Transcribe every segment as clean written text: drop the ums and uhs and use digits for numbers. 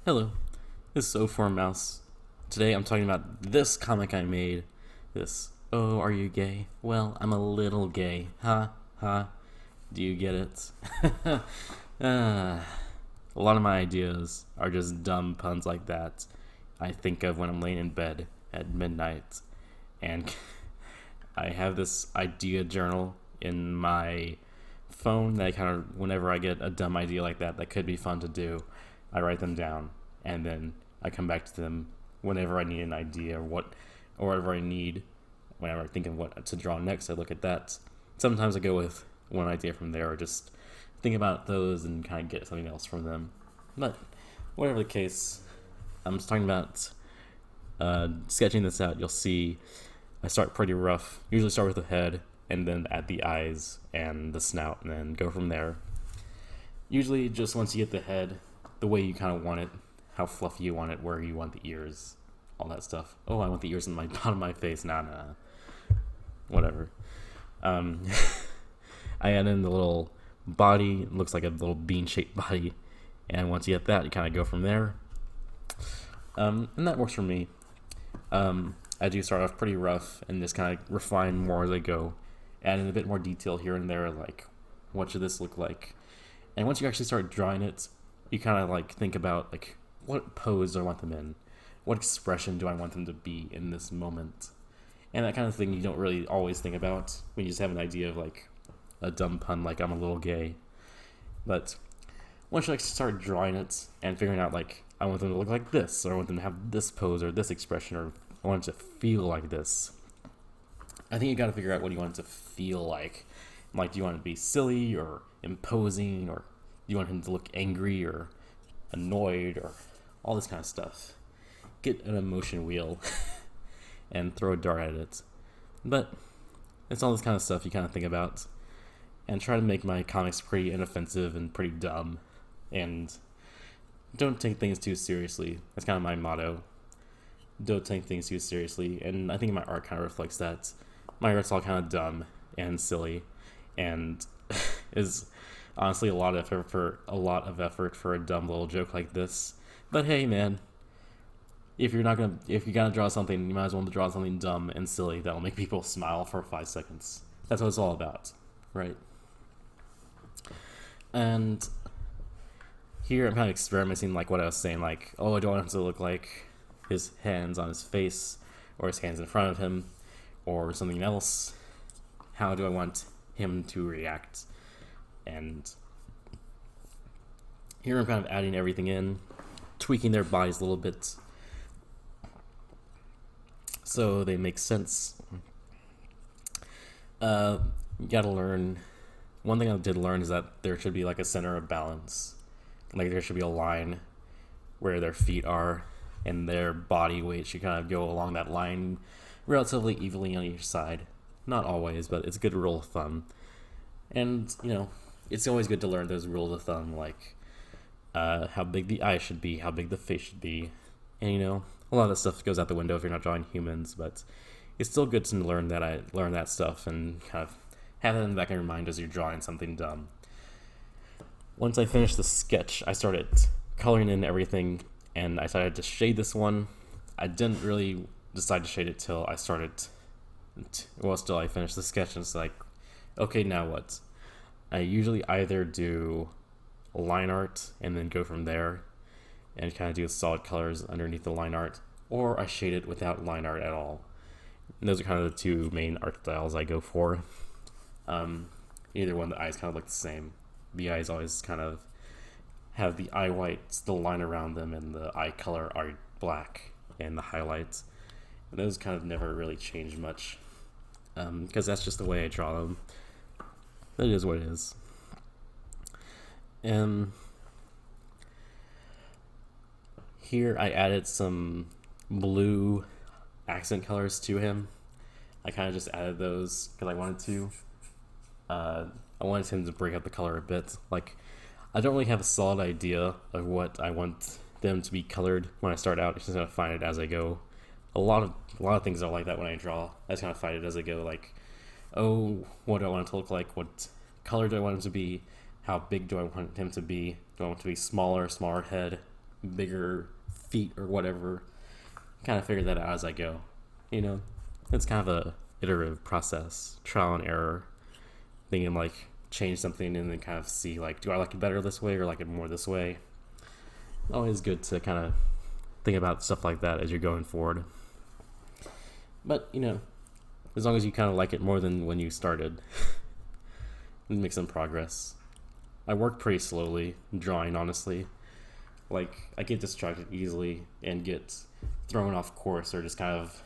Hello, this is O4 Mouse. Today I'm talking about this comic I made. This, oh, are you gay? Well, I'm a little gay. Ha, ha. Do you get it? A lot of my ideas are just dumb puns like that I think of when I'm laying in bed at midnight. And I have this idea journal in my phone that whenever I get a dumb idea like that could be fun to do, I write them down, and then I come back to them whenever I need an idea or whatever I need. Whenever I think of what to draw next, I look at that. Sometimes I go with one idea from there, or just think about those and kind of get something else from them. But whatever the case, I'm just talking about sketching this out. You'll see I start pretty rough. Usually start with the head, and then add the eyes and the snout, and then go from there. Usually, just once you get the head, the way you kind of want it, how fluffy you want it, where you want the ears, all that stuff. Oh, I want the ears in my bottom of my face. Nah. Whatever. I add in the little body. It looks like a little bean-shaped body. And once you get that, you kind of go from there. And that works for me. I do start off pretty rough and just kind of refine more as I go. Add in a bit more detail here and there, like what should this look like. And once you actually start drawing it, you kind of like think about like what pose do I want them in? What expression do I want them to be in this moment? And that kind of thing you don't really always think about when you just have an idea of like a dumb pun like I'm a little gay. But once you like start drawing it and figuring out like I want them to look like this, or I want them to have this pose or this expression, or I want it to feel like this, I think you got to figure out what you want it to feel like. Like, do you want it to be silly or imposing, or do you want him to look angry or annoyed, or all this kind of stuff? Get an emotion wheel and throw a dart at it. But it's all this kind of stuff you kind of think about, and try to make my comics pretty inoffensive and pretty dumb, and don't take things too seriously. That's kind of my motto. Don't take things too seriously, and I think my art kind of reflects that. My art's all kind of dumb and silly, and is honestly a lot of effort for a dumb little joke like this. But hey, man, if you're gonna draw something, you might as well draw something dumb and silly that'll make people smile for 5 seconds. That's what it's all about, right? And here I'm kind of experimenting, like what I was saying, like, oh, I don't want him to look like his hands on his face, or his hands in front of him, or something else. How do I want him to react? And here I'm kind of adding everything in, tweaking their bodies a little bit so they make sense. You gotta learn. One thing I did learn is that there should be like a center of balance. Like there should be a line where their feet are, and their body weight should kind of go along that line relatively evenly on each side. Not always, but it's a good rule of thumb. And, it's always good to learn those rules of thumb, like how big the eye should be, how big the face should be. And, a lot of stuff goes out the window if you're not drawing humans, but it's still good to learn that stuff and kind of have that in the back of your mind as you're drawing something dumb. Once I finished the sketch, I started coloring in everything, and I decided to shade this one. I didn't really decide to shade it till I finished the sketch, and it's like, okay, now what? I usually either do line art and then go from there and kind of do solid colors underneath the line art, or I shade it without line art at all. And those are kind of the two main art styles I go for. Either one, the eyes kind of look the same. The eyes always kind of have the eye whites, the line around them, and the eye color are black, and the highlights. And those kind of never really change much, because that's just the way I draw them. That is what it is. Here I added some blue accent colors to him. I kind of just added those because I wanted to. I wanted him to break up the color a bit. Like, I don't really have a solid idea of what I want them to be colored when I start out. I'm just gonna find it as I go. A lot of things are like that when I draw. I just kind of find it as I go. Like, oh, what do I want it to look like? What color do I want him to be? How big do I want him to be? Do I want it to be smaller head? bigger feet or whatever. Kind of figure that out as I go. You know, it's kind of a iterative process, trial and error. Thinking like change something and then kind of see like, do I like it better this way or like it more this way? Always good to kind of think about stuff like that as you're going forward. But, you know, as long as you kind of like it more than when you started, make some progress. I work pretty slowly drawing, honestly. Like, I get distracted easily and get thrown off course or just kind of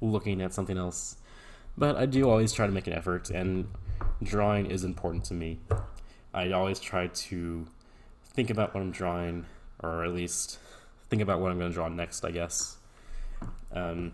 looking at something else. But I do always try to make an effort, and drawing is important to me. I always try to think about what I'm drawing, or at least think about what I'm going to draw next, I guess. I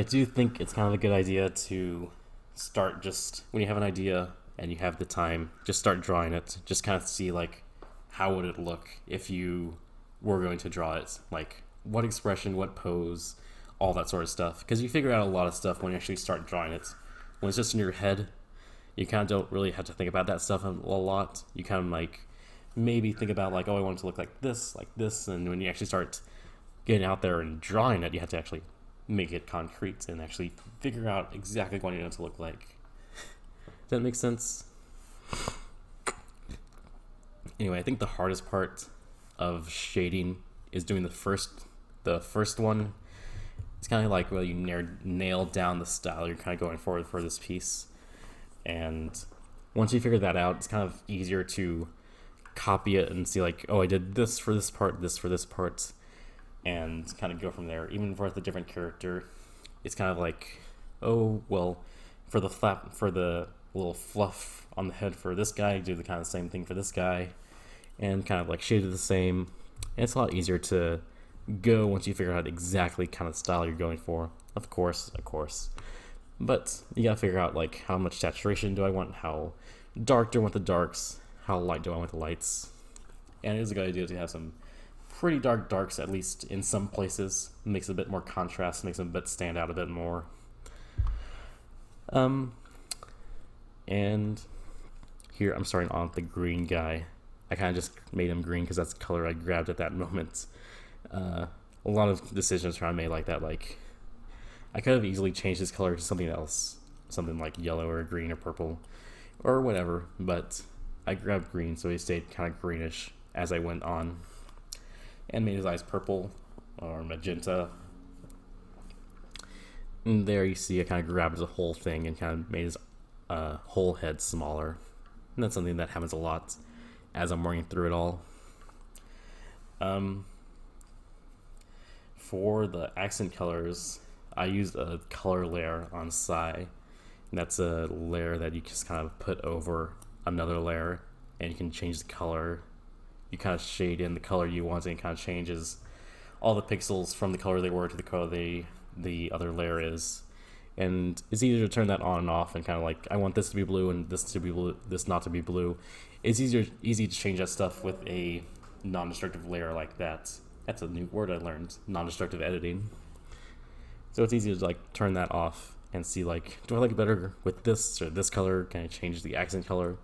do think it's kind of a good idea to start just when you have an idea and you have the time, just start drawing it. Just kind of see like how would it look if you were going to draw it, like what expression, what pose, all that sort of stuff. Because you figure out a lot of stuff when you actually start drawing it. When it's just in your head, you kind of don't really have to think about that stuff a lot. You kind of like maybe think about like, oh, I want it to look like this, and when you actually start getting out there and drawing it, you have to actually make it concrete and actually figure out exactly what you want it to look like. Does that make sense? Anyway, I think the hardest part of shading is doing the first one. It's kind of like, well, you nail down the style you're kind of going forward for this piece. And once you figure that out, it's kind of easier to copy it and see like, oh, I did this for this part, this for this part, and kind of go from there. Even for the different character, it's kind of like, oh, well, for the little fluff on the head for this guy, do the kind of same thing for this guy, and kind of like shade it the same. And it's a lot easier to go once you figure out exactly kind of style you're going for. Of course. But you gotta figure out like how much saturation do I want, how dark do I want the darks, how light do I want the lights. And it is a good idea to have some pretty darks, at least in some places. Makes it a bit more contrast, makes them a bit stand out a bit more. And here I'm starting on the green guy. I kind of just made him green because that's the color I grabbed at that moment. A lot of decisions trying to made like that. Like, I could have easily changed his color to something else, something like yellow or green or purple or whatever, but I grabbed green, so he stayed kind of greenish as I went on, and made his eyes purple or magenta. And there you see I kind of grabbed the whole thing and kind of made his whole head smaller. And that's something that happens a lot as I'm working through it all. For the accent colors, I used a color layer on Psy. And that's a layer that you just kind of put over another layer, and you can change the color. You kind of shade in the color you want, and it kind of changes all the pixels from the color they were to the color the other layer is. And it's easier to turn that on and off, and kind of like, I want this to be blue and this to be blue, this not to be blue. It's easy to change that stuff with a non-destructive layer like that. That's a new word I learned, non-destructive editing. So it's easy to like turn that off and see like, do I like it better with this or this color? Can I change the accent color?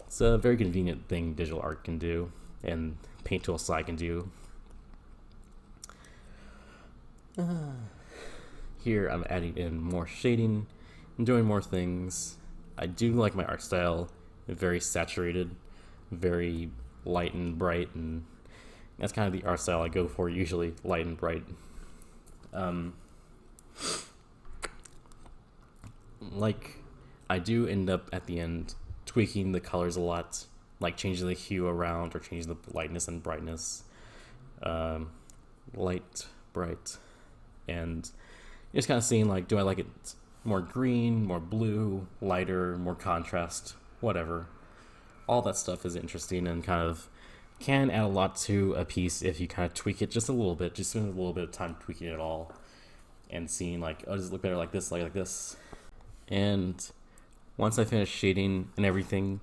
It's a very convenient thing digital art can do, and Paint Tool Psy can do. Here I'm adding in more shading and doing more things. I do like my art style, very saturated, very light and bright, and that's kind of the art style I go for usually, light and bright. Like, I do end up at the end tweaking the colors a lot, like changing the hue around or changing the lightness and brightness. Light, bright, and just kind of seeing like, do I like it more green, more blue, lighter, more contrast, whatever. All that stuff is interesting and kind of can add a lot to a piece if you kind of tweak it just a little bit, just spend a little bit of time tweaking it all and seeing like, oh, does it look better like this, like this? And once I finish shading and everything,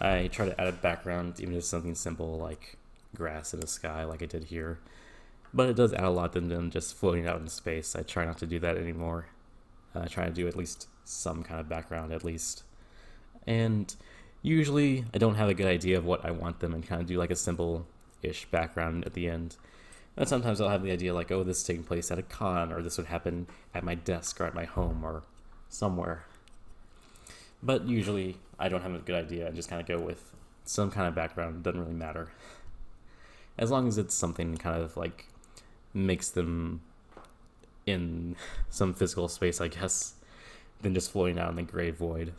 I try to add a background, even if it's something simple like grass in the sky like I did here. But it does add a lot than just floating out in space. I try not to do that anymore. I try to do at least some kind of background at least. And Usually, I don't have a good idea of what I want them and kind of do like a simple-ish background at the end. And sometimes I'll have the idea like, oh, this is taking place at a con, or this would happen at my desk or at my home or somewhere. But usually, I don't have a good idea. I just kind of go with some kind of background. It doesn't really matter. As long as it's something kind of like makes them in some physical space, I guess, than just floating out in the gray void.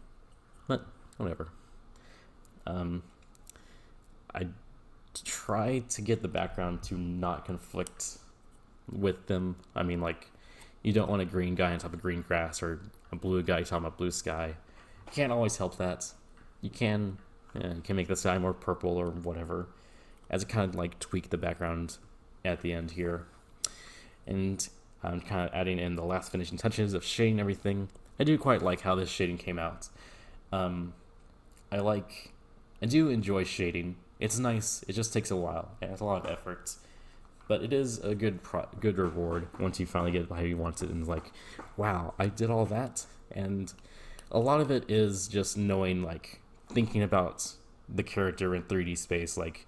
But whatever. I try to get the background to not conflict with them. I mean, like, you don't want a green guy on top of green grass or a blue guy talking about blue sky. You can't always help that. You can make the sky more purple or whatever, as it kind of like tweak the background at the end here. And I'm kind of adding in the last finishing touches of shading everything. I do quite like how this shading came out. I do enjoy shading. It's nice. It just takes a while. And it's a lot of effort. But it is a good reward once you finally get how you want it. And it's like, wow, I did all that. And a lot of it is just knowing, like, thinking about the character in 3D space. Like,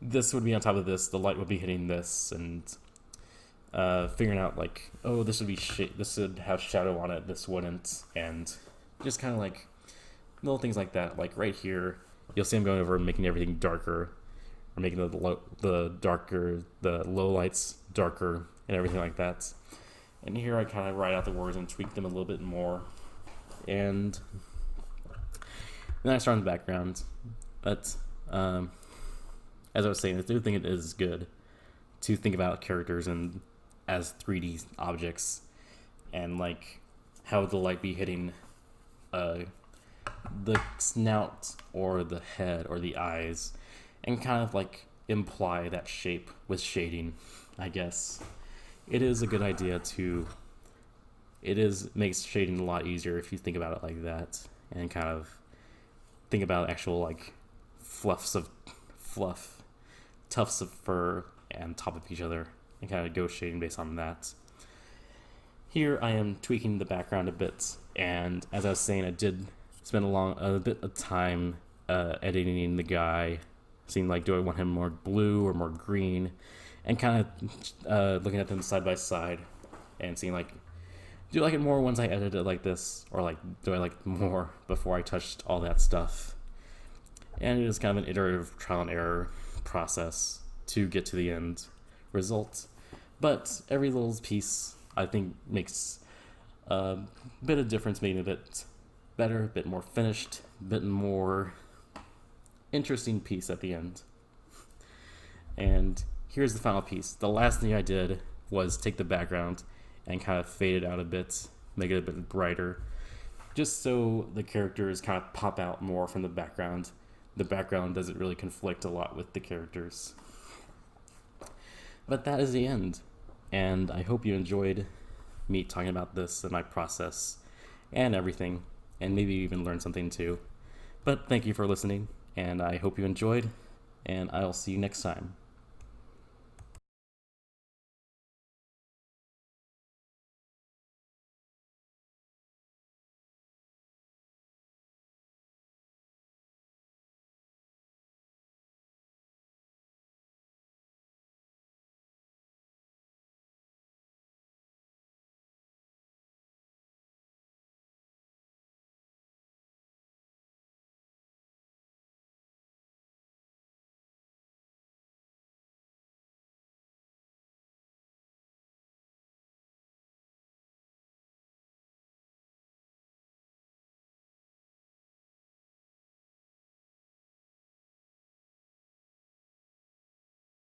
this would be on top of this. The light would be hitting this. And figuring out, like, oh, this would be this would have shadow on it. This wouldn't. And just kind of, like, little things like that. Like, right here, you'll see I'm going over and making everything darker, or making the low lights darker and everything like that. And here I kind of write out the words and tweak them a little bit more. And then I start in the background. But as I was saying, I do think it is good to think about characters and as 3D objects, and like how the light be hitting the snout or the head or the eyes, and kind of like imply that shape with shading, I guess. It is a good idea makes shading a lot easier if you think about it like that, and kind of think about actual like tufts of fur on top of each other, and kind of go shading based on that. Here I am tweaking the background a bit, and as I was saying, I did spend a bit of time editing the guy, seeing like, do I want him more blue or more green, and kind of looking at them side by side and seeing like, do I like it more once I edit it like this, or like, do I like it more before I touched all that stuff? And it is kind of an iterative trial and error process to get to the end result. But every little piece, I think, makes a bit of difference, making it a bit better, a bit more finished, a bit more interesting piece at the end. And here's the final piece. The last thing I did was take the background and kind of fade it out a bit, make it a bit brighter, just so the characters kind of pop out more from the background. The background doesn't really conflict a lot with the characters. But that is the end, and I hope you enjoyed me talking about this and my process and everything, and maybe you even learned something too. But thank you for listening, and I hope you enjoyed, and I'll see you next time.